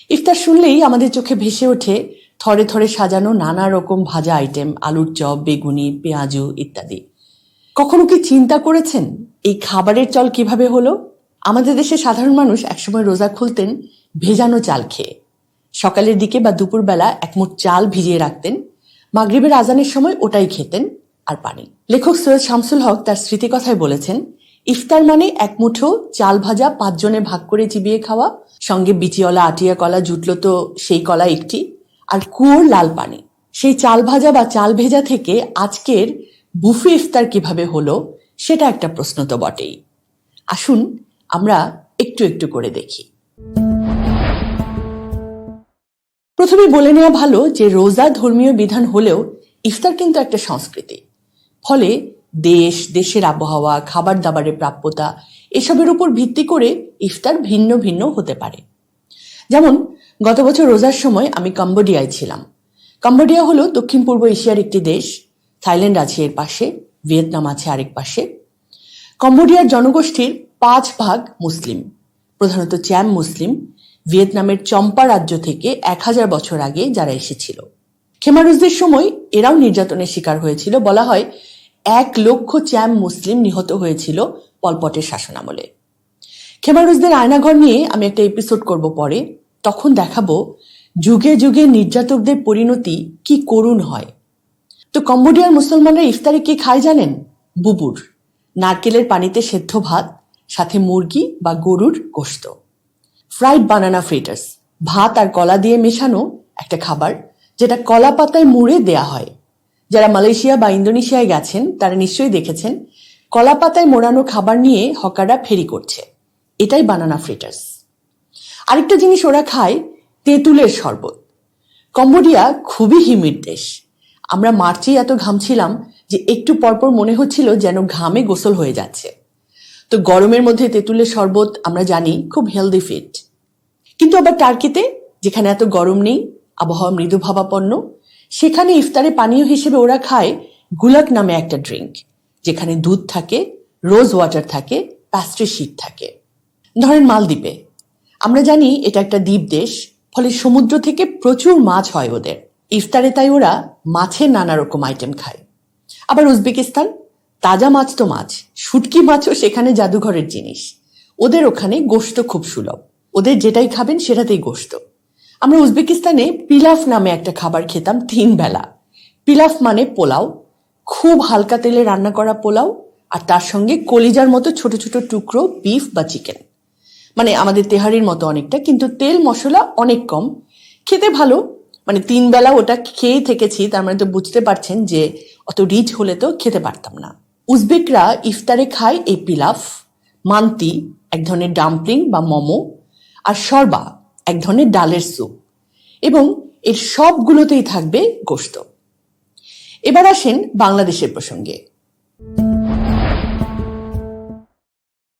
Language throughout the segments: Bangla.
ইফতার শুনলেই আমাদের চোখে ভেসে ওঠে থরে থরে সাজানো নানা রকম ভাজা আইটেম, আলুর চপ, বেগুনি, পেঁয়াজু ইত্যাদি। কখনো কি চিন্তা করেছেন এই খাবারের চল কিভাবে হলো? আমাদের দেশে সাধারণ মানুষ একসময় রোজা খুলতেন ভেজানো চাল খেয়ে। সকালের দিকে বা দুপুরবেলা এক মুঠ চাল ভিজিয়ে রাখতেন, মাগরিবের আজানের সময় ওটাই খেতেন, আর পানি। লেখক সৈয়দ শামসুল হক তার স্মৃতিকথায় বলেছেন, ইফতার মানে এক মুঠো চাল ভাজা 5 জনে ভাগ করে চিবিয়ে খাওয়া, সঙ্গে বিচিওয়ালা আটিয়া কলা জুটল তো সেই কলা একটি, আর কুয়োর লাল পানি। সেই চাল ভাজা বা চাল ভেজা থেকে আজকের বুফে ইফতার কিভাবে হলো সেটা একটা প্রশ্ন তো বটেই। আসুন আমরা একটু একটু করে দেখি। প্রথমে বলে নেওয়া ভালো যে রোজা ধর্মীয় বিধান হলেও ইফতার কিন্তু একটা সংস্কৃতি। ফলে দেশের আবহাওয়া, খাবার দাবারের প্রাপ্যতা এসবের উপর ভিত্তি করে ইফতার ভিন্ন ভিন্ন হতে পারে। যেমন গত বছর রোজার সময় আমি কম্বোডিয়ায় ছিলাম। কম্বোডিয়া হলো দক্ষিণ পূর্ব এশিয়ার একটি দেশ। থাইল্যান্ড আছে এর পাশে, ভিয়েতনাম আছে আরেক পাশে। কম্বোডিয়ার জনগোষ্ঠীর 5 ভাগ মুসলিম, প্রধানত চ্যাম মুসলিম, ভিয়েতনামের চম্পা রাজ্য থেকে 1000 বছর আগে যারা এসেছিল। খেমারুজদের সময় এরাও নির্যাতনের শিকার হয়েছিল। বলা হয় 1 লক্ষ চ্যাম মুসলিম নিহত হয়েছিল পলপটের শাসনামলে। খেমারুজদের আয়নাঘর নিয়ে আমি একটা এপিসোড করব পরে, তখন দেখাবো যুগে যুগে নির্যাতকদের পরিণতি কি করুণ হয়। তো কম্বোডিয়ার মুসলমানরা ইফতারে কি খায় জানেন? বুবুর, নারকেলের পানিতে সেদ্ধ ভাত, সাথে মুরগি বা গরুর গোশত। ফ্রাইড বানানা ফ্রিটার্স, ভাত আর কলা দিয়ে মেশানো একটা খাবার, যেটা কলা পাতায় মুড়ে দেয়া হয়। যারা মালয়েশিয়া বা ইন্দোনেশিয়ায় গেছেন তারা নিশ্চয়ই দেখেছেন কলা পাতায় মোড়ানো খাবার নিয়ে হকাররা ফেরি করছে। এটাই বানানা ফ্রিটার্স। আরেকটা জিনিস ওরা খায় তেঁতুলের শরবত। কম্বোডিয়া খুবই হিমিড দেশ। আমরা মার্চেই এত ঘামছিলাম যে একটু পরপর মনে হচ্ছিল যেন ঘামে গোসল হয়ে যাচ্ছে। তো গরমের মধ্যে তেঁতুলের শরবত আমরা জানি খুব হেলদি ফিট। কিন্তু আবার টার্কিতে, যেখানে এত গরম নেই, আবহাওয়া মৃদুভাবাপন্ন, সেখানে ইফতারে পানীয় হিসেবে ওরা খায় গুলাক নামে একটা ড্রিঙ্ক, যেখানে দুধ থাকে, রোজ ওয়াটার থাকে, প্যাস্ট্রি শিট থাকে। ধরেন মালদ্বীপে, আমরা জানি এটা একটা দ্বীপ দেশ, ফলে সমুদ্র থেকে প্রচুর মাছ হয় ওদের। ইফতারে তাই ওরা মাছের নানা রকম আইটেম খায়। আবার উজবেকিস্তান, তাজা মাছ তো মাছ, শুটকি মাছও সেখানে জাদুঘরের জিনিস। ওদের ওখানে গোশত খুব সুলভ, ওদের যেটাই খাবেন সেটাতেই গোশত। আমরা উজবেকিস্তানে পিলাফ নামে একটা খাবার খেতাম 3 বেলা। পিলাফ মানে পোলাও, খুব হালকা তেলে রান্না করা পোলাও, আর তার সঙ্গে কলিজার মতো ছোট ছোট টুকরো বিফ বা চিকেন। মানে আমাদের তেহারির মতো অনেকটা, কিন্তু তেল মশলা অনেক কম, খেতে ভালো। মানে 3 বেলা ওটা খেয়েই থেকেছি, তার মানে তো বুঝতে পারছেন যে অত রিচ হলে তো খেতে পারতাম না। উজবেকরা ইফতারে খায় এই পিলাফ, মান্তি এক ধরনের ডাম্পলিং বা মোমো, আর শরবা এক ধরনের ডালের স্যুপ, এবং এর সবগুলোতেই থাকবে গোশত। এবার আসেন বাংলাদেশের প্রসঙ্গে।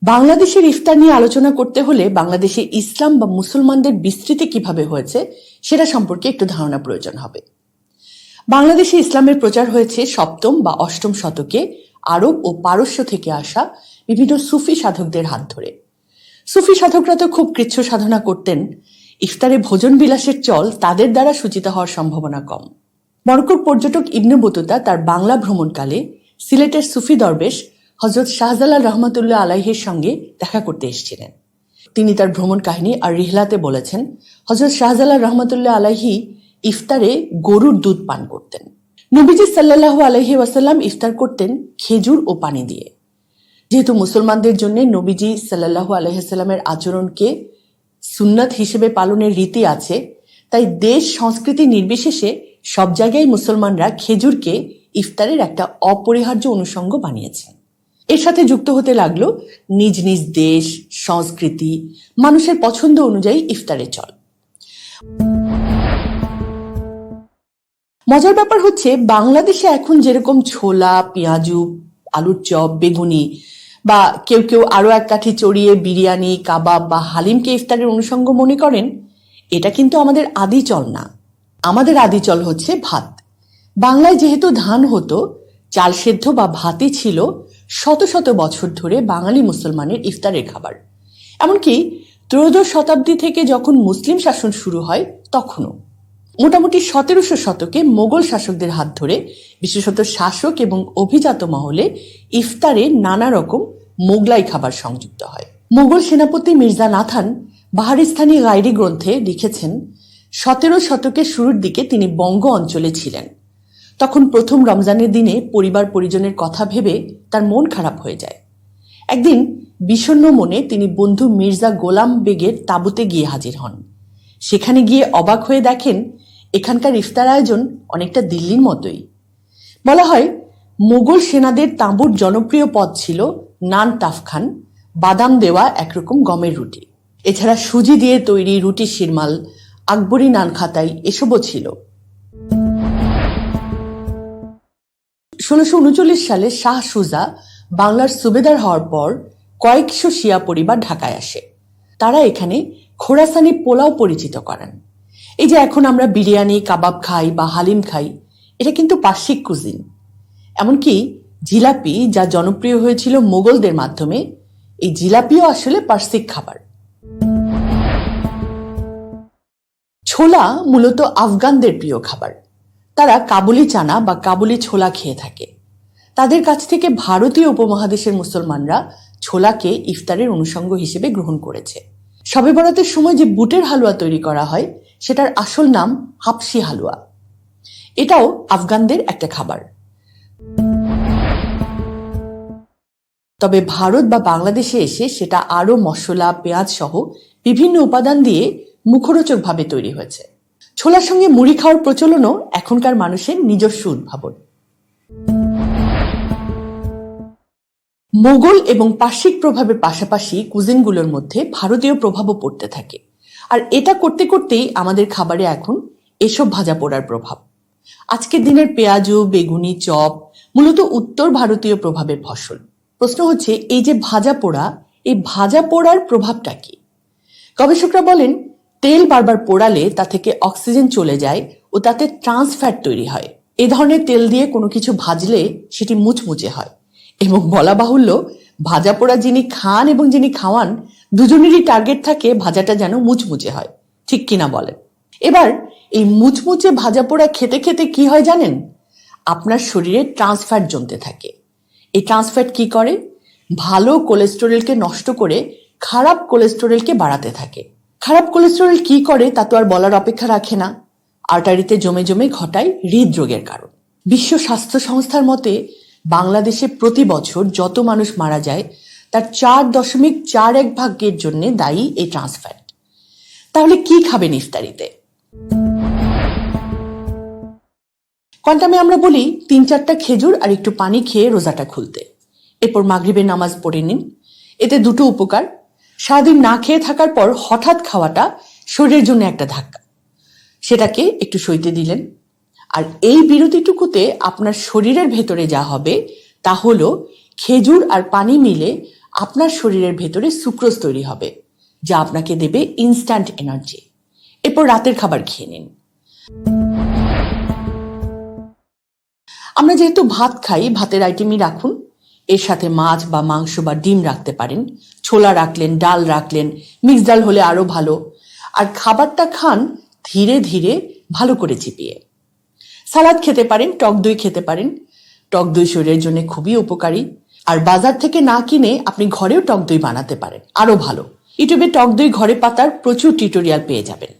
বাংলাদেশের ইফতার নিয়ে আলোচনা করতে হলে বাংলাদেশে ইসলাম বা মুসলমানদের বিস্তৃতি কিভাবে হয়েছে সেটা সম্পর্কে একটু ধারণা প্রয়োজন হবে। বাংলাদেশে ইসলামের প্রচার হয়েছে 7ম বা 8ম শতকে আরব ও পারস্য থেকে আসা বিভিন্ন সুফি সাধকদের হাত ধরে। সুফি সাধকরা তো খুব কৃচ্ছ সাধনা করতেন। ইফতারে ভোজন বিলাসের চল তাদের দ্বারা সূচিত হওয়ার সম্ভাবনা কম। মরক্কোর পর্যটক ইবনে বতুতা তার বাংলা ভ্রমণকালে সিলেটের সুফি দরবেশ হযরত শাহজালাল রহমাতুল্লাহ আলাইহির সঙ্গে দেখা করতে এসেছিলেন। তিনি তার ভ্রমণ কাহিনী আর রিহলাতে বলেছেন, হযরত শাহজালাল রহমাতুল্লাহ আলাইহি ইফতারে গরুর দুধ পান করতেন। নবীজি সাল্লাল্লাহু আলাইহি ওয়াসাল্লাম ইফতার করতেন খেজুর ও পানি দিয়ে। যেহেতু মুসলমানদের জন্য নবীজি সাল্লাল্লাহু আলাইহি ওয়াসাল্লামের আচরণকে সুন্নাত হিসেবে পালনের রীতি আছে, তাই দেশ সংস্কৃতি নির্বিশেষে সব জায়গায় মুসলমানরা খেজুরকে ইফতারের একটা অপরিহার্য অনুষঙ্গ বানিয়েছেন। এর সাথে যুক্ত হতে লাগলো নিজ নিজ দেশ, সংস্কৃতি, মানুষের পছন্দ অনুযায়ী ইফতারের চল। মজার ব্যাপার হচ্ছে, বাংলাদেশে এখন যেরকম ছোলা, পেঁয়াজু, আলুর চপ, বেগুনি, বা কেউ কেউ আরো এক কাঠি চড়িয়ে বিরিয়ানি, কাবাব বা হালিমকে ইফতারের অনুষঙ্গ মনে করেন, এটা কিন্তু আমাদের আদি চল না। আমাদের আদি চল হচ্ছে ভাত। বাংলায় যেহেতু ধান হতো, চাল সেদ্ধ বা ভাতই ছিল শত শত বছর ধরে বাঙালি মুসলমানের ইফতারের খাবার। এমনকি ত্রয়োদশ শতাব্দী থেকে যখন মুসলিম শাসন শুরু হয় তখনও। মোটামুটি 1700 শতকে মোগল শাসকদের হাত ধরে বিশেষত শাসক এবং অভিজাত মহলে ইফতারে নানা রকম মোগলাই খাবার সংযুক্ত হয়। মোগল সেনাপতি মির্জা নাথান বাহারিস্তানি গায়রি গ্রন্থে লিখেছেন, 17 শতকের শুরুর দিকে তিনি বঙ্গ অঞ্চলে ছিলেন। তখন প্রথম রমজানের দিনে পরিবার পরিজনের কথা ভেবে তার মন খারাপ হয়ে যায়। একদিন বিষণ্ণ মনে তিনি বন্ধু মির্জা গোলাম বেগের তাঁবুতে গিয়ে হাজির হন। সেখানে গিয়ে অবাক হয়ে দেখেন এখানকার ইফতার আয়োজন অনেকটা দিল্লির মতোই। বলা হয় মোগল সেনাদের তাঁবুর জনপ্রিয় পদ ছিল নান টাফখান, বাদাম দেওয়া একরকম গমের রুটি। এছাড়া সুজি দিয়ে তৈরি রুটি শিরমাল, আকবরী নান খাতাই এসবও ছিল। 1639 সালে শাহ সুজা বাংলার সুবেদার হওয়ার পর কয়েকশো শিয়া পরিবার ঢাকায় আসে। তারা এখানে খোরাসানি পোলাও পরিচিত করেন। এই যে এখন আমরা বিরিয়ানি, কাবাব খাই বা হালিম খাই, এটা কিন্তু পার্সিক কুজিন। এমনকি জিলাপি, যা জনপ্রিয় হয়েছিল মোগলদের মাধ্যমে, এই জিলাপিও আসলে পার্সিক খাবার। ছোলা মূলত আফগানদের প্রিয় খাবার। তারা কাবুলি চানা বা কাবুলি ছোলা খেয়ে থাকে। তাদের কাছ থেকে ভারতীয় উপমহাদেশের মুসলমানরা ছোলাকে ইফতারের অনুষঙ্গ হিসেবে গ্রহণ করেছে। শবে বরাতের সময় যে বুটের হালুয়া তৈরি করা হয় সেটার আসল নাম হাবশি হালুয়া। এটাও আফগানদের একটা খাবার। তবে ভারত বা বাংলাদেশে এসে সেটা আরো মশলা, পেঁয়াজ সহ বিভিন্ন উপাদান দিয়ে মুখরোচক ভাবে তৈরি হয়েছে। ছোলার সঙ্গে মুড়ি খাওয়ার প্রচলনও এখনকার মানুষের নিজস্ব উদ্ভাবন। মোগল এবং পার্সিক প্রভাবের পাশাপাশি কুজিনগুলোর মধ্যে ভারতীয় প্রভাবও পড়তে থাকে। আর এটা করতে করতেই আমাদের খাবারে এখন এসব ভাজা পোড়ার প্রভাব। আজকের দিনের পেঁয়াজু, বেগুনি, চপ মূলত উত্তর ভারতীয় প্রভাবের ফসল। প্রশ্ন হচ্ছে, এই যে ভাজা পোড়া, এই ভাজা পোড়ার প্রভাবটা কি? গবেষকরা বলেন, তেল বারবার পোড়ালে তা থেকে অক্সিজেন চলে যায় ও তাতে ট্রান্স ফ্যাট তৈরি হয়। এ ধরনের তেল দিয়ে কোনো কিছু ভাজলে সেটি মুচমুচে হয়। এবং বলা বাহুল্য, ভাজা পোড়া যিনি খান এবং যিনি খাওয়ান দুজনেরই টার্গেট থাকে ভাজাটা যেন মুচমুচে হয়। ঠিক কিনা বলেন? এবার এই মুচমুচে ভাজা পোড়া খেতে খেতে কি হয় জানেন? আপনার শরীরে ট্রান্স ফ্যাট জমতে থাকে। এই ট্রান্স ফ্যাট কি করে? ভালো কোলেস্টেরলকে নষ্ট করে খারাপ কোলেস্টেরলকে বাড়াতে থাকে। খারাপ কোলেস্টেরল কি করে তা তো আর বলার অপেক্ষা রাখে না। আর্টারিতে জমে জমে ঘটায় হৃদরোগের কারণ। বিশ্ব স্বাস্থ্য সংস্থার মতে বাংলাদেশে প্রতি বছর যত মানুষ মারা যায় তার 4.41 ভাগের জন্য দায়ী এই ট্রান্স ফ্যাট। তাহলে কি খাবেন ইফতারিতে? কোয়ান্টামে আমরা বলি 3-4টা খেজুর আর একটু পানি খেয়ে রোজাটা খুলতে। এরপর মাগরিবের নামাজ পড়ে নিন। এতে দুটো উপকার। সারাদিন না খেয়ে থাকার পর হঠাৎ খাওয়াটা শরীরের জন্য একটা ধাক্কা, সেটাকে একটু সইতে দিলেন। আর এই বিরতিটুকুতে আপনার শরীরের ভেতরে যা হবে তা হলো খেজুর আর পানি মিলে আপনার শরীরের ভেতরে সুক্রোজ তৈরি হবে, যা আপনাকে দেবে ইনস্ট্যান্ট এনার্জি। এরপর রাতের খাবার খেয়ে নিন। আমরা যেহেতু ভাত খাই, ভাতের আইটেমই রাখুন। এর সাথে মাছ বা মাংস বা ডিম রাখতে পারেন, ছোলা রাখলেন, ডাল রাখলেন, মিক্স ডাল হলে আরো ভালো। আর খাবারটা খান ধীরে ধীরে, ভালো করে চিপিয়ে। সালাদ খেতে পারেন, টক দই খেতে পারেন। টক দই শরীরের জন্য খুবই উপকারী। আর বাজার থেকে না কিনে আপনি ঘরেও টক দই বানাতে পারেন, আরো ভালো। ইউটিউবে টক দই ঘরে পাতার প্রচুর টিউটোরিয়াল পেয়ে যাবেন।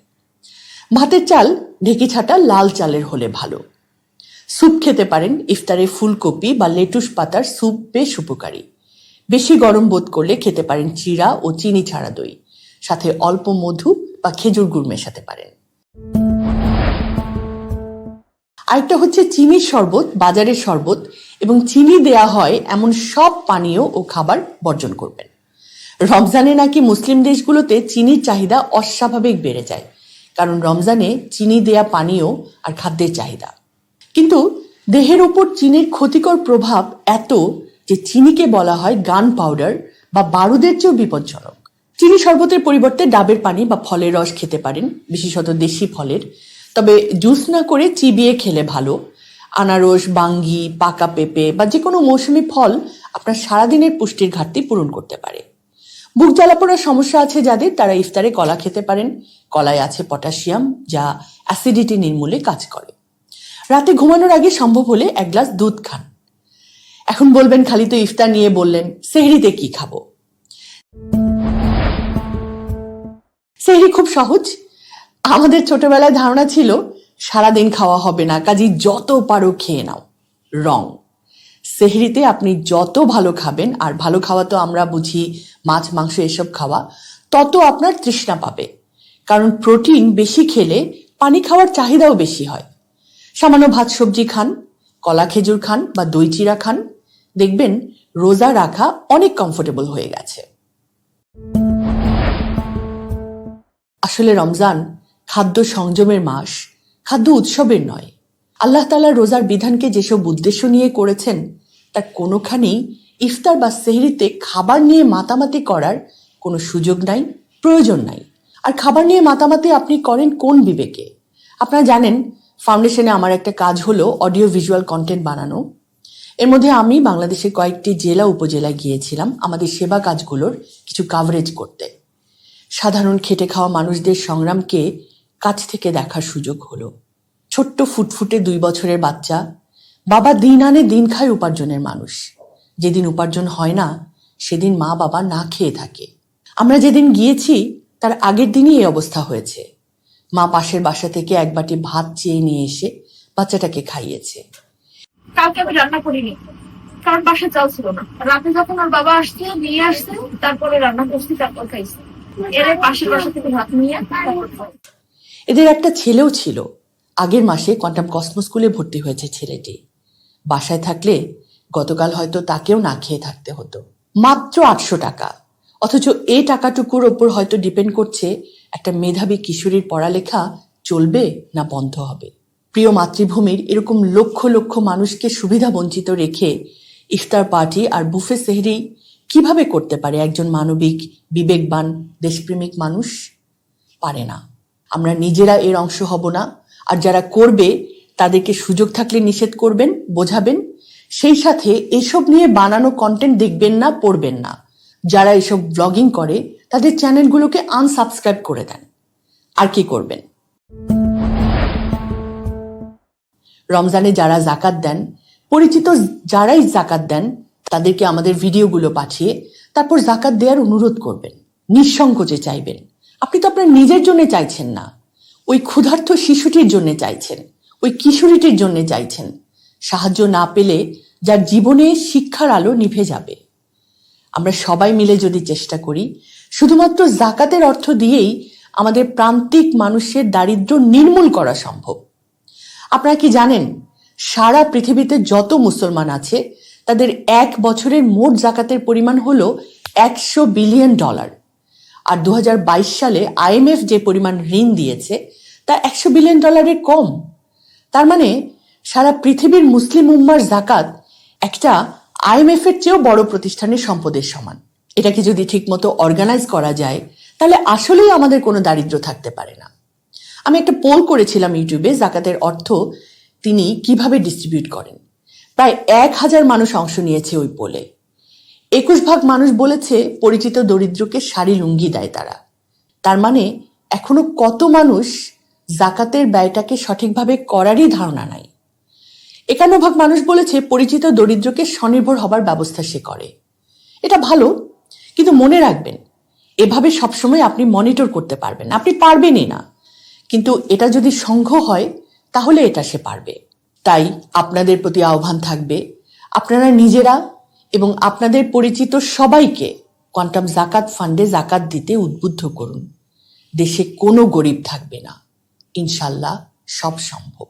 ভাতের চাল ঢেকি ছাটা লাল চালের হলে ভালো। স্যুপ খেতে পারেন। ইফতারে ফুলকপি বা লেটুস পাতার স্যুপ বেশ উপকারী। বেশি গরম বোধ করলে খেতে পারেন চিরা ও চিনি ছাড়া দই, সাথে অল্প মধু বা খেজুর গুড় মেশাতে পারেন। আরেকটা হচ্ছে চিনির শরবত, বাজারের শরবত এবং চিনি দেয়া হয় এমন সব পানীয় ও খাবার বর্জন করবেন। রমজানে নাকি মুসলিম দেশগুলোতে চিনির চাহিদা অস্বাভাবিক বেড়ে যায়, কারণ রমজানে চিনি দেয়া পানীয় আর খাদ্যের চাহিদা। কিন্তু দেহের ওপর চিনির ক্ষতিকর প্রভাব এত যে চিনিকে বলা হয় গান পাউডার বা বারুদের চেয়েও বিপজ্জনক। চিনি শরবতের পরিবর্তে ডাবের পানি বা ফলের রস খেতে পারেন, বিশেষত দেশি ফলের। তবে জুস না করে চিবিয়ে খেলে ভালো। আনারস, বাঙ্গি, পাকা পেঁপে বা যে কোনো মৌসুমি ফল আপনার সারাদিনের পুষ্টির ঘাটতি পূরণ করতে পারে। বুক জ্বালাপোড়ার সমস্যা আছে যাদের, তারা ইফতারে কলা খেতে পারেন। কলায় আছে পটাশিয়াম, যা অ্যাসিডিটি নির্মূলে কাজ করে। রাতে ঘুমানোর আগে সম্ভব হলে 1 গ্লাস দুধ খান। এখন বলবেন, খালি তো ইফতার নিয়ে বললেন, সেহরিতে কি খাবো? সেহরি খুব সহজ। আমাদের ছোটবেলায় ধারণা ছিল সারাদিন খাওয়া হবে না, কাজেই যত পারো খেয়ে নাও। রং। সেহরিতে আপনি যত ভালো খাবেন, আর ভালো খাওয়া তো আমরা বুঝি মাছ মাংস এসব খাওয়া, তত আপনার তৃষ্ণা পাবে। কারণ প্রোটিন বেশি খেলে পানি খাওয়ার চাহিদাও বেশি হয়। সামান্য ভাত সবজি খান, কলা খেজুর খান বা দই চিরা খান, দেখবেন রোজা রাখা অনেক কমফোর্টেবল হয়ে গেছে। আসলে রমজান খাদ্য সংযমের মাস, খাদ্য উৎসবের নয়। আল্লাহ তাআলা রোজার বিধানকে যেসব উদ্দেশ্য নিয়ে করেছেন, তার কোনোখানেই ইফতার বা সেহরিতে খাবার নিয়ে মাতামাতি করার কোনো সুযোগ নাই, প্রয়োজন নাই। আর খাবার নিয়ে মাতামাতি আপনি করেন কোন বিবেকে? আপনারা জানেন, ফাউন্ডেশনে আমার একটা কাজ হলো অডিও ভিজুয়াল কন্টেন্ট বানানো। এর মধ্যে আমি বাংলাদেশের কয়েকটি জেলা উপজেলায় গিয়েছিলাম আমাদের সেবা কাজগুলোর কিছু কাভারেজ করতে। সাধারণ খেটে খাওয়া মানুষদের সংগ্রামকে কাছ থেকে দেখার সুযোগ হলো। ছোট্ট ফুটফুটে 2 বছরের বাচ্চা, বাবা দিন আনে দিন খায় উপার্জনের মানুষ। যেদিন উপার্জন হয় না, সেদিন মা বাবা না খেয়ে থাকে। আমরা যেদিন গিয়েছি তার আগের দিনই এই অবস্থা হয়েছে। মা পাশের বাসা থেকে 1 বাটি ভাত চেয়ে নিয়ে এসে বাচ্চাটাকে খাইয়েছে। কালকে আমি রান্না করিনি, কারণ বাসায় চাল ছিল না। রাতে যখন ওর বাবা আসছে নিয়ে আসছে, তারপরে রান্না করছি, তারপর খাইছি। এর পাশের বাসা থেকে ভাত নিয়ে তারপর খাই। এদের একটা ছেলেও ছিল। আগের মাসে কোয়ান্টাম কসমো স্কুলে ভর্তি হয়েছে ছেলেটি। বাসায় থাকলে গতকাল হয়তো তাকেও না খেয়ে থাকতে হতো। মাত্র 800 টাকা, অথচ এই টাকাটুকুর ওপর হয়তো ডিপেন্ড করছে একটা মেধাবী কিশোরীর পড়ালেখা চলবে না বন্ধ হবে। প্রিয় মাতৃভূমির এরকম লক্ষ লক্ষ মানুষকে সুবিধা বঞ্চিত রেখে ইফতার পার্টি আর বুফে সেহরি কিভাবে করতে পারে একজন মানবিক, বিবেকবান, দেশপ্রেমিক মানুষ? পারে না। আমরা নিজেরা এর অংশ হব না, আর যারা করবে তাদেরকে সুযোগ থাকলে নিষেধ করবেন, বোঝাবেন। সেই সাথে এসব নিয়ে বানানো কন্টেন্ট দেখবেন না, পড়বেন না। যারা এসব ব্লগিং করে তাদের চ্যানেলগুলোকে আনসাবস্ক্রাইব করে দেন। আর কি করবেন? রমজানে যারা জাকাত দেন, পরিচিত যারাই জাকাত দেন, তাদেরকে আমাদের ভিডিওগুলো পাঠিয়ে তারপর জাকাত দেওয়ার অনুরোধ করবেন, নিঃসংকোচে চাইবেন। আপনি তো আপনার নিজের জন্য চাইছেন না, ওই ক্ষুধার্ত শিশুটির জন্য চাইছেন, ওই কিশোরীটির জন্য চাইছেন। সাহায্য না পেলে যার জীবনে শিক্ষার আলো নিভে যাবে। আমরা সবাই মিলে যদি চেষ্টা করি, শুধুমাত্র জাকাতের অর্থ দিয়েই আমাদের প্রান্তিক মানুষের দারিদ্র্য নির্মূল করা সম্ভব। আপনারা কি জানেন, সারা পৃথিবীতে যত মুসলমান আছে তাদের 1 বছরের মোট জাকাতের পরিমাণ হলো $100 বিলিয়ন। আর 2022 সালে IMF যে পরিমাণ ঋণ দিয়েছে তা $100 বিলিয়ন কম। তার মানে সারা পৃথিবীর মুসলিম উম্মার জাকাত একটা IMF এর চেয়েও বড় প্রতিষ্ঠানের সম্পদের সমান। এটাকে যদি ঠিকমতো অর্গানাইজ করা যায়, তাহলে আসলেই আমাদের কোনো দারিদ্র্য থাকতে পারে না। আমি একটা পোল করেছিলাম ইউটিউবে, জাকাতের অর্থ তিনি কিভাবে ডিস্ট্রিবিউট করেন। প্রায় 1000 মানুষ অংশ নিয়েছে ওই পোলে। 21% মানুষ বলেছে পরিচিত দরিদ্রকে শাড়ি লুঙ্গি দেয় তারা। তার মানে এখনো কত মানুষ জাকাতের ব্যয়টাকে সঠিকভাবে করারই ধারণা নাই। 51% মানুষ বলেছে পরিচিত দরিদ্রকে স্বনির্ভর হবার ব্যবস্থা সে করে। এটা ভালো, কিন্তু মনে রাখবেন, এভাবে সবসময় আপনি মনিটর করতে পারবেন, আপনি পারবেনই না। কিন্তু এটা যদি সংঘ হয়, তাহলে এটা সে পারবে। তাই আপনাদের প্রতি আহ্বান থাকবে, আপনারা নিজেরা এবং আপনাদের পরিচিত সবাইকে কোয়ান্টাম জাকাত ফান্ডে জাকাত দিতে উদ্বুদ্ধ করুন। দেশে কোনো গরিব থাকবে না। ইনশাল্লাহ সব সম্ভব।